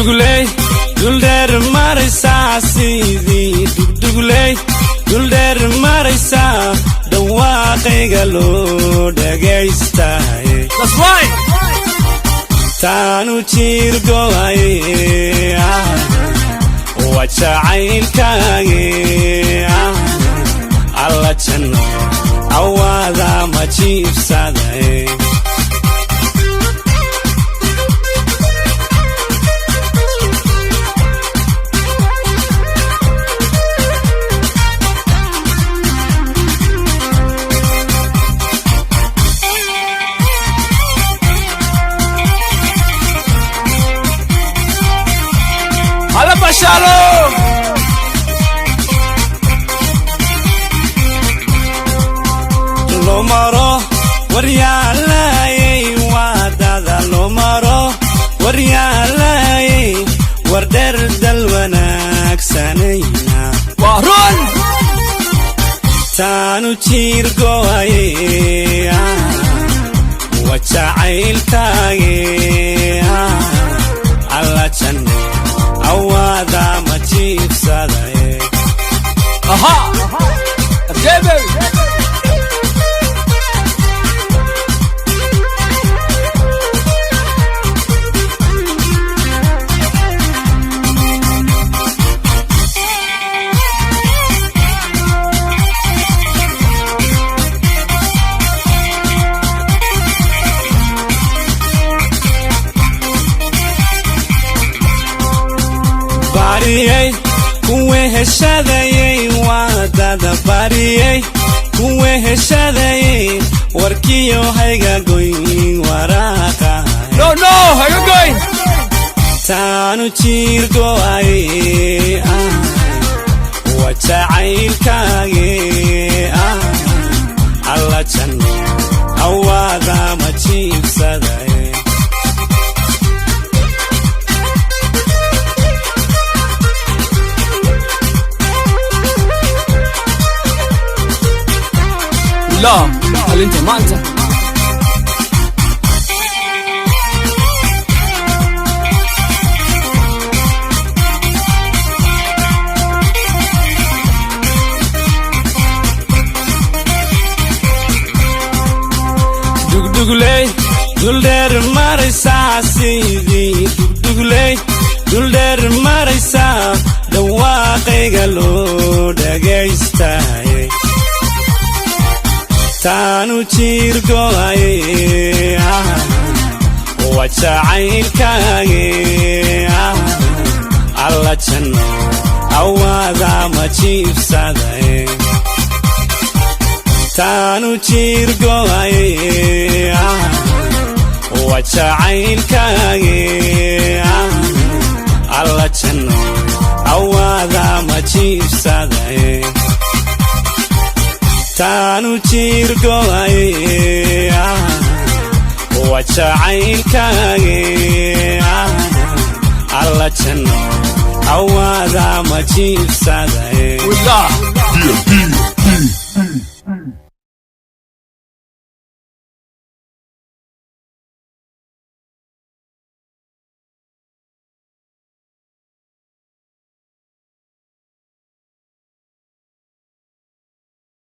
dugduguley duldheer maraysaa sidii dugduguley duldheer maraysaa dhawaaqayga loo dhagaystaay taanu jiirgo'ay waa jacaylkaage alla janno awaada ma jiibsaday Shalom Lomaro waryaalay wadada lomaro waryaalay wardar dal wanaagsanayna warun taanu jiirgo'ay waa jacaylkaage alla janno awaada ma jiibsaday aha jebe bariyay kuwe heshadayay wadada bariyay kuwe heshadayay warkiyo hayga goyn waraaqa no hayga goyn taanu jiirgo'ay waa jacaylkaage alla janno awaada ma jiibsaday لا هل انت ما انت dugduguley duldheer maraysaa sidii dugduguley duldheer maraysaa dhawaaqayga loo dhagaystaay taanu jiirgo'ay waa jacaylkaage alla janno awaada ma jiibsaday taanu jiirgo'ay waa jacaylkaage alla janno awaada ma jiibsaday taanu jiirgo'ay waa jacaylkaage alla janno awaada ma jiibsaday